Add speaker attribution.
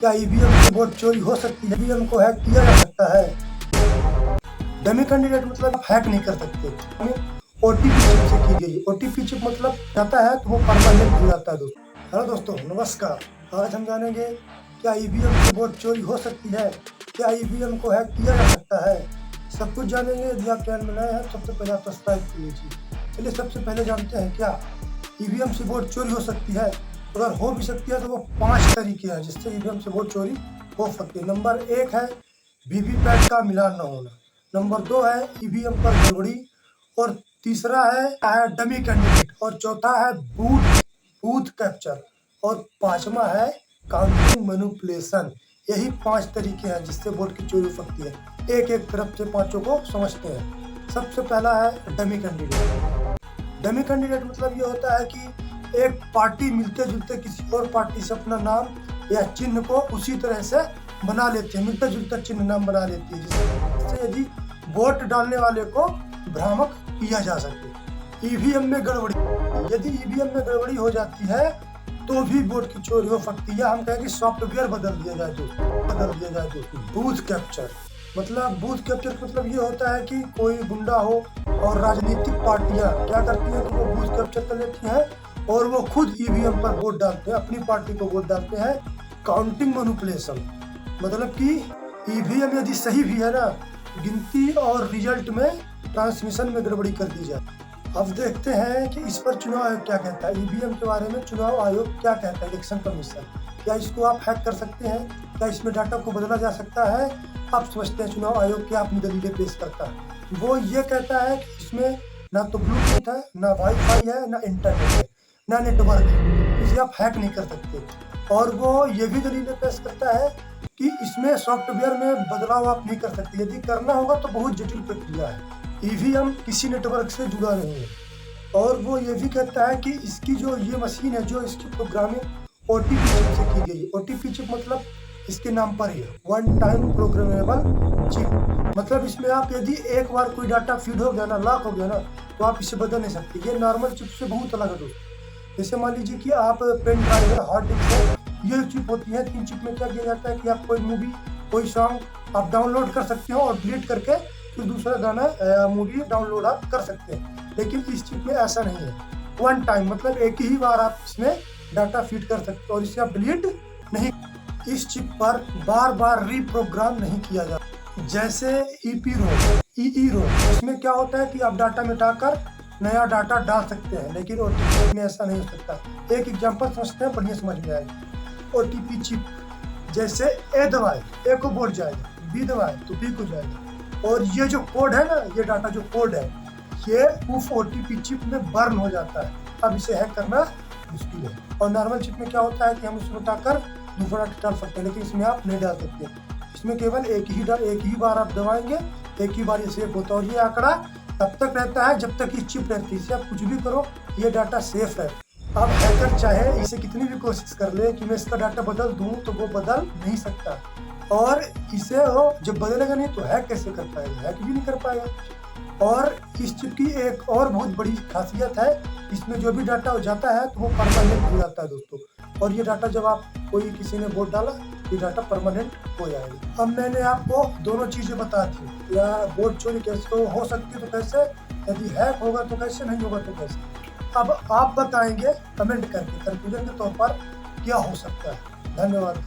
Speaker 1: क्या ईवीएम से वोट चोरी हो सकती है? ईवीएम को हैक किया जा सकता है। डमी कैंडिडेट मतलब आप हैक नहीं कर सकते। ओटीपी चिप से की गई। ओटीपी चिप मतलब जाता है तो वो परमानेंट हो जाता है दोस्तों। हेलो दोस्तों, नमस्कार। आज हम जानेंगे क्या ईवीएम से वोट चोरी हो सकती है, क्या ईवीएम को हैक किया जा सकता है। सब कुछ जानेंगे। यदि आप चैनल में नए हैं सबसे पहले आप सब्सक्राइब कर लीजिए। चलिए सबसे पहले जानते हैं क्या ईवीएम से वोट चोरी हो सकती है। अगर हो भी सकती है तो वो 5 तरीके हैं जिससे ईवीएम से वोट चोरी हो सकती है। नंबर 1 है वीवीपैट का मिलान न होना। नंबर 2 है ईवीएम पर गड़बड़ी। और तीसरा है डमी कैंडिडेट। और चौथा है बूथ कैप्चर। और पांचवा है काउंटिंग मैनिपुलेशन। यही 5 तरीके हैं जिससे वोट की चोरी हो सकती है। एक एक तरफ से पांचों को समझते हैं। सबसे पहला है डमी कैंडिडेट। डमी कैंडिडेट मतलब ये होता है कि एक पार्टी मिलते जुलते किसी और पार्टी से अपना नाम या चिन्ह को उसी तरह से बना लेते हैं, मिलता जुलता चिन्ह नाम बना लेती है, जिससे यदि वोट डालने वाले को भ्रामक किया जा सके। ईवीएम में गड़बड़ी, यदि ईवीएम में गड़बड़ी हो जाती है तो भी वोट की चोरी हो सकती है। हम कहें कि सॉफ्टवेयर बदल दिया जाए दोस्तों। बूथ कैप्चर मतलब ये होता है कि कोई गुंडा हो और राजनीतिक पार्टियां क्या करती हैं कि वो बूथ कैप्चर कर लेती हैं और वो खुद ईवीएम पर वोट डालते हैं, अपनी पार्टी को वोट डालते हैं। काउंटिंग मैनिपुलेशन मतलब कि ईवीएम यदि सही भी है ना, गिनती और रिजल्ट में ट्रांसमिशन में गड़बड़ी कर दी जाए। अब देखते हैं कि इस पर चुनाव आयोग क्या कहता है। ईवीएम के बारे में चुनाव आयोग क्या कहता है, इलेक्शन कमीशन। क्या इसको आप हैक कर सकते हैं? क्या इसमें डाटा को बदला जा सकता है? आप समझते हैं चुनाव आयोग क्या अपनी दलीलें पेश करता है। वो ये कहता है कि इसमें ना तो ब्लूटूथ है, ना वाईफाई है, ना इंटरनेट है, ना नेटवर्क है, इसे आप हैक नहीं कर सकते। और वो ये भी दलीलें पेश करता है कि इसमें सॉफ्टवेयर में बदलाव आप नहीं कर सकते। यदि करना होगा तो बहुत जटिल प्रक्रिया है। ईवीएम किसी नेटवर्क से जुड़ा नहीं है। और वो ये भी कहता है कि इसकी जो ये मशीन है, जो इसकी प्रोग्रामिंग ओटीपी चिप से की गई। ओटीपी चिप मतलब इसके नाम पर ही वन टाइम प्रोग्रामेबल चिप। मतलब इसमें आप यदि एक बार कोई डाटा फीड हो गया ना, लॉक हो गया ना, तो आप इसे बदल नहीं सकते। ये नॉर्मल चिप से बहुत अलग है दोस्तों। जैसे मान लीजिए कि आप पेन ड्राइव है, हार्ड डिस्क है, ये चिप होती है। 3 चिप में क्या किया जाता है कि आप कोई मूवी, कोई सॉन्ग आप डाउनलोड कर सकते हो और डिलीट करके फिर दूसरा गाना मूवी डाउनलोड आप कर सकते हैं। लेकिन इस चिप में ऐसा नहीं है। वन टाइम मतलब एक ही बार आप इसमें डाटा फीड कर सकते हो और इसे आप डिलीट नहीं। इस चिप पर बार बार रीप्रोग्राम नहीं किया जाता। जैसे ईईरोम, इसमें क्या होता है कि आप डाटा मिटाकर नया डाटा डाल सकते हैं, लेकिन ओटीपी में ऐसा नहीं हो सकता। एक एग्जांपल समझते हैं, बढ़िया समझ में आएगा। ओटीपी चिप जैसे ए दबाए ए को बोल जाएगा, बी दबाए तो बी को जाएगा। और ये जो कोड है ना, ये डाटा जो कोड है, ये उस ओटीपी चिप में बर्न हो जाता है। अब इसे हैक करना मुश्किल है। और नॉर्मल चिप में क्या होता है कि हम इसमें उठाकर दूसरा डाल सकते हैं, लेकिन इसमें आप नहीं डाल सकते। इसमें केवल एक ही बार आप दबाएंगे, एक ही बार ये सेव होता है। और ये आंकड़ा तब तक रहता है जब तक ये चिप रहती है। इसे आप कुछ भी करो, ये डाटा सेफ है। अब हैकर चाहे इसे कितनी भी कोशिश कर ले कि मैं इसका डाटा बदल दूं, तो वो बदल नहीं सकता। और इसे वो जब बदलेगा नहीं तो हैक कैसे कर पाएगा? हैक भी नहीं कर पाएगा। और इस चिप की एक और बहुत बड़ी खासियत है, इसमें जो भी डाटा हो जाता है तो वो परमानेंट हो जाता है दोस्तों। और ये डाटा जब आप कोई किसी ने वोट डाला, ये डाटा परमानेंट हो जाएगा। अब मैंने आपको दोनों चीजें बता दी, या वोट चोरी कैसे हो सकती है तो कैसे, यदि हैक होगा तो कैसे, नहीं होगा तो कैसे। अब आप बताएंगे कमेंट करके कंक्लूजन के तौर पर क्या हो सकता है। धन्यवाद।